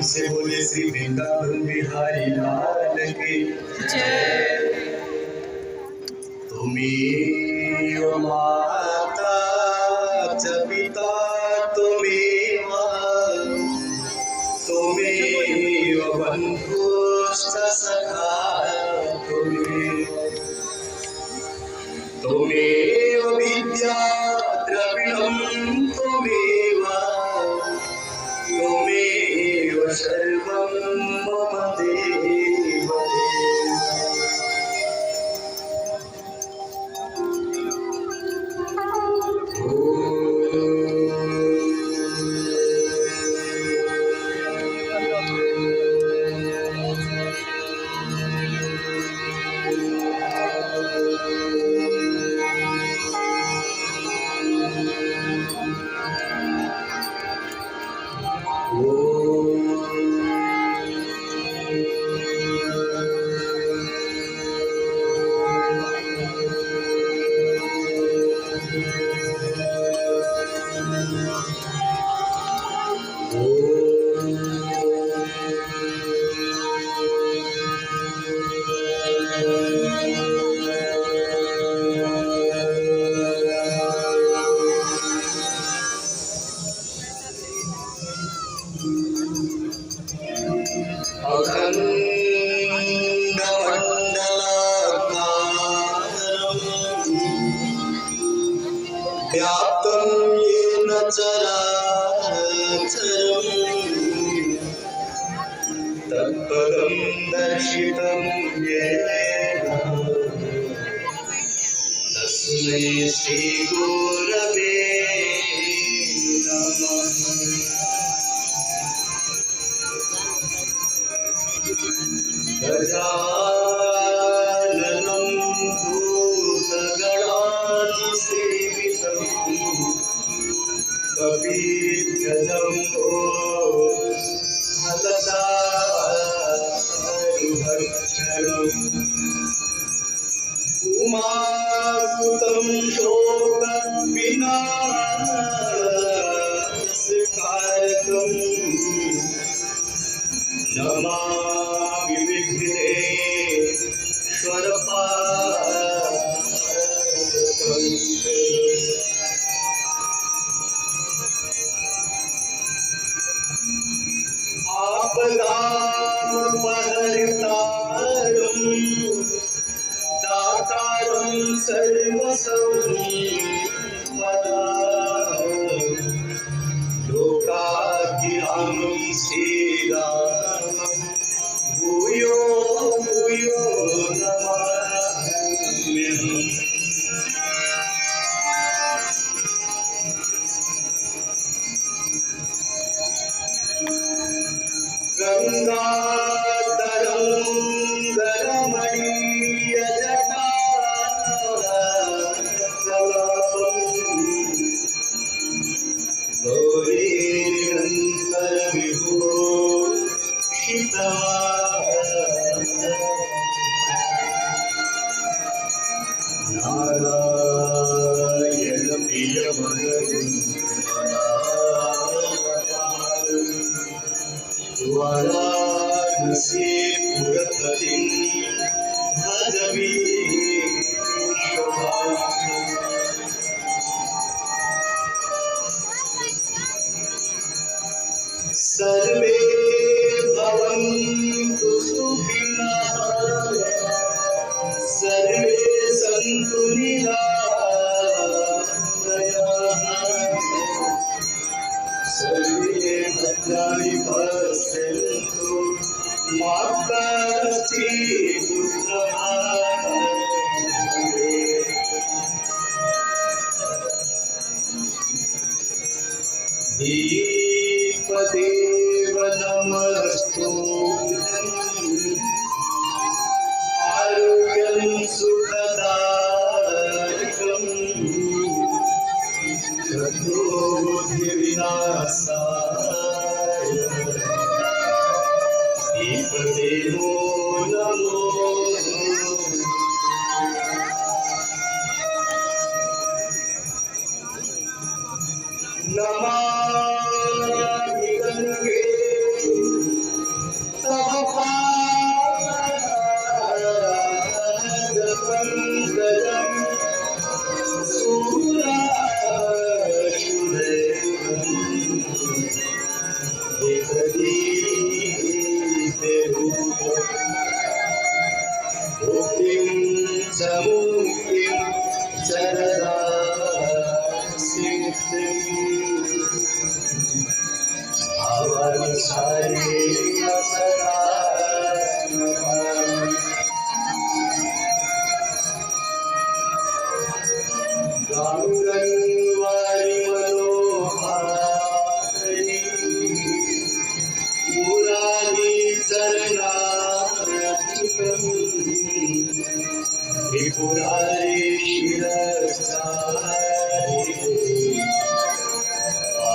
से बोले श्री वृंदावन बिहारी लाल की जय। तुम्हें माता च पिता तुम्हें बंधुश्च सखा तुम्हें विद्या द्रविणं तुम्हें सर्वं मम देव व्याप्तं येन चराचरं तत्पदं दर्शितं येन तस्मै श्रीगुरवे नमः। गजाननं भूतगणाधिसेवितं कपिध्वजम्बो फलचारुभक्षणम् उमासुतं शोकविनाशकारकम् नमामि विघ्नेश्वरपादपङ्कजम् आपदामपहर्तारम् दातारं सर्वसंपदाम् लोकाभिरामं श्रीरामं भूयो भूयो नमाम्यहम्। गङ्गातरङ्गरमणीयजटा गौरीनिरन्तरविभूषिता नारायणप्रियमनरुणा वाराणसीपुरपतिं भजवीश्वराम्। सर्वे भवन्तु सुखिनः सर्वे सन्तु निरामयाः सर्वे भद्राणि पश्यन्तु मा कश्चित् दुःखभाग् दीपदेव नमस्तुभ्यम् आरोग्यं सुखदायकम् शत्रुबुद्धिविनाशाय दीपदेवो नमो नमामि गंगे तव पादपङ्कजम् सुरासुरैवम् मुक्तिं च मुक्तिं शरदा आवसारे सदा गौरवारि मनोहारिणी मुरारी चरणारविन्दम् त्रिपुरारी शिरसारी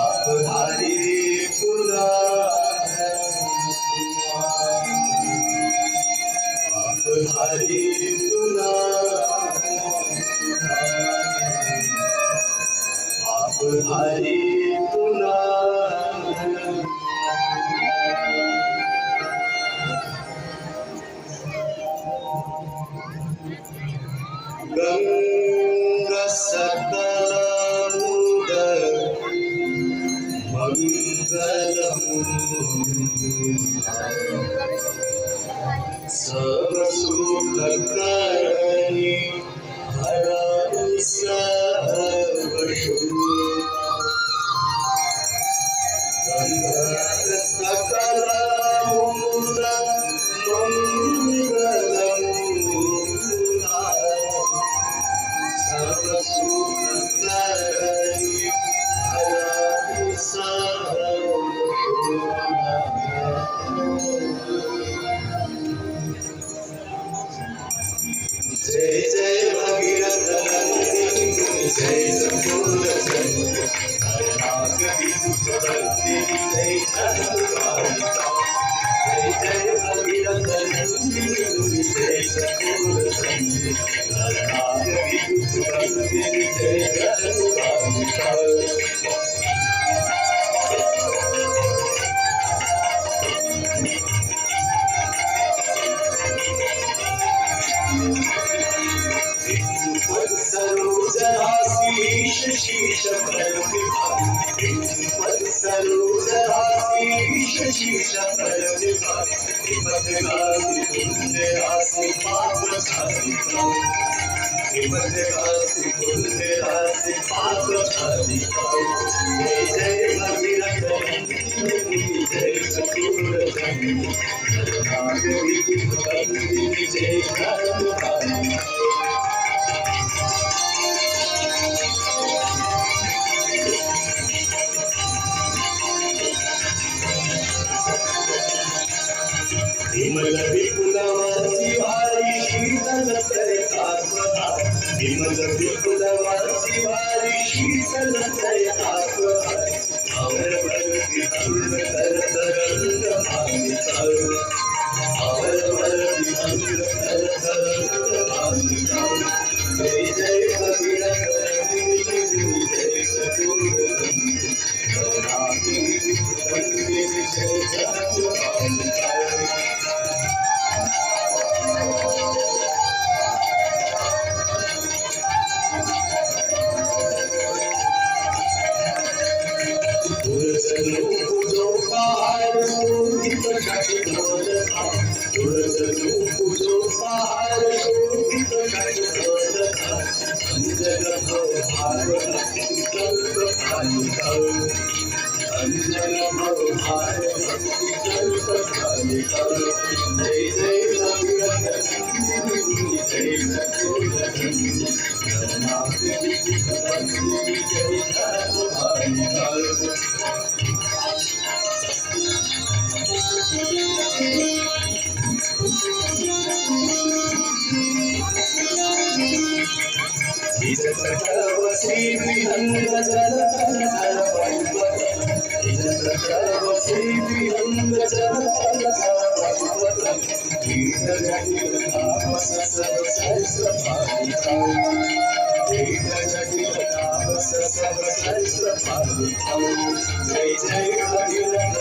आपधारी आपधारी आपधारी गंगा सकलमुद मंगलम् सर्वसुखकरणी हरं सर्वशुभ सकलमुद मंगलम् जय जय भगीरथ नंदिनी जय चकोर नंदिनी नाग विदुत नंदिनी जय जगदम्बिका सरोजराशीष शीश पर विभाति सरोजराशीष शीश पर विभाति विपदगासी पुण्य राशि पाप साधिका विपदगासी पुण्य राशि पाप साधिका जय जय भगीरथ नंदिनी जय चकोर नंदिनी नाग विदुत नंदिनी जय जगदम्बिका विमल विपुलवासी वारी शीतल प्रकाशवता विमल विपुलवासी वारी शीतल प्रकाशवता अवर भक्ति अंग तर तरंग भाविका अवर भक्ति अंग तर तरंग भाविका जय जय भगीरथ नंदिनी जय चकोर नंदिनी नाग विदुत नंदिनी जय जगदम्बिका पूजो पहाड़ शोभित षट्कोलता पूजो पहाड़ शोभित षट्कोलता अंजन भार संकल्प कालिका अंजन भार संकल्प कालिका जय जय भगीरथ नंदिनी जय चकोर नंदिनी नाग विदुत नंदिनी जय जगदम्बिका श्री विहंग जल श्री विहंग जल गीत जटिल तापस सब सहस्र पालिका गीत जटिल तापस सब सहस्र पालिका जय जय भगीरथ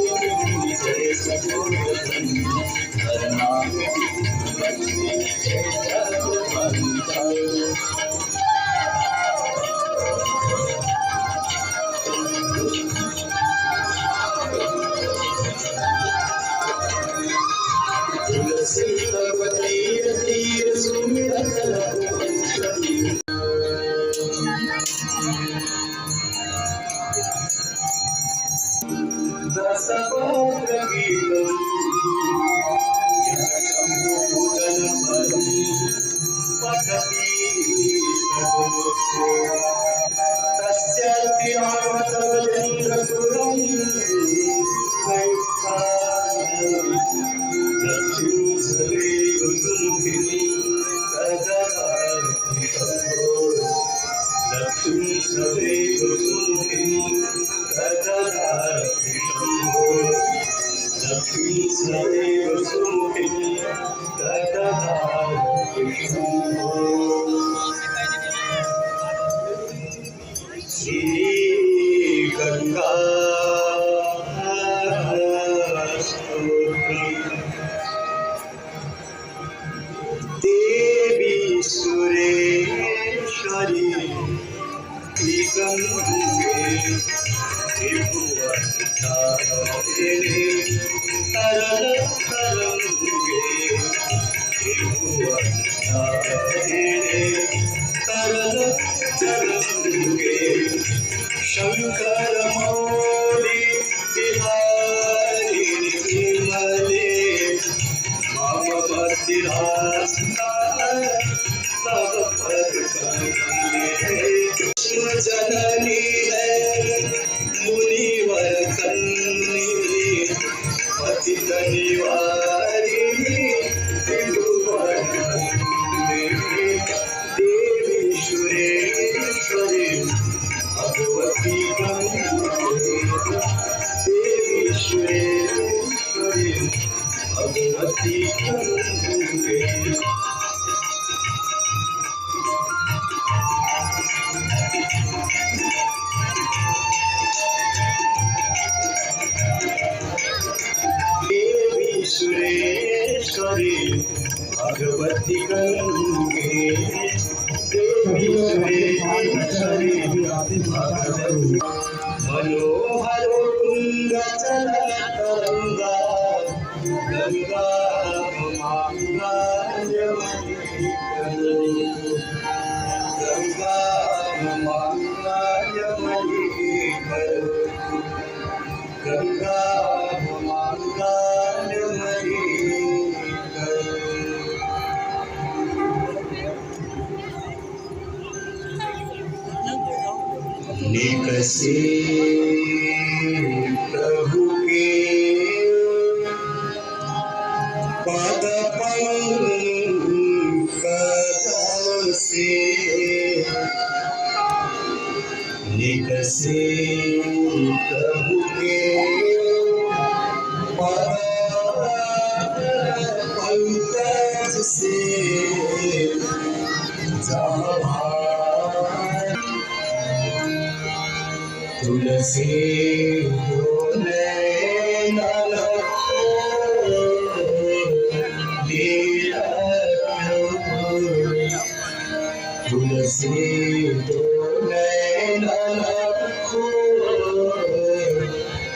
नंदिनी जय चकोर नंदिनी नाग विदुत नंदिनी जय जगदम्बिका तुलसी तब तीर तीर सुमिरत रघुवंशती दस पत्र गीतम शंभुपूजन फलम पठति तस्यापि रामचन्द्रपुरं लक्ष्मी सदैव सुमुखिनी तदगाति शम्भो लक्ष्मी सदैव सुमुखिनी तदगाति शम्भो लक्ष्मी सदैव सुमुखिनी तदगाति शम्भो श्री गंगा देवी सुरेश्वरी गंगे त्रिभुवनधारिणी तरल तरंगे त्रिभुवनधारिणी तरल तरंगे शंकर मौली बिहारी विमले मम भक्तिरास्ता तव पद कृष्ण जननी है मुनिवर कन्नी पतित निवास भगवती गंगे। देवी सुरेश्वरी भगवती गंगे, देवी सुरेश्वरी भगवती। मनोहर कुंद तरंगा, गंगा मांगा यमुनी, गंगा मांगा यमुनी, गंगा मांगा यमुनी। निकसे प्रभु के पद पंकज से, निकसे प्रभु के पद पंकज से, तुलसी बोले तुलसी बोले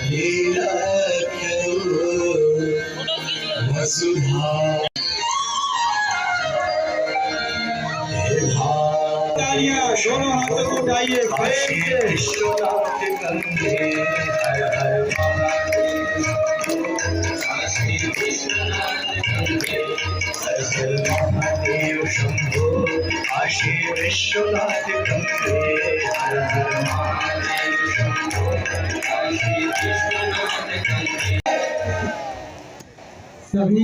लीला वसुधा दोनों हाथों को उठाइए, विश्वनाथ गंगे हर हर महादेव शंभो, काशी विश्वनाथ गंगे हर हर महादेव शंभो, काशी विश्वनाथ गंगे। सभी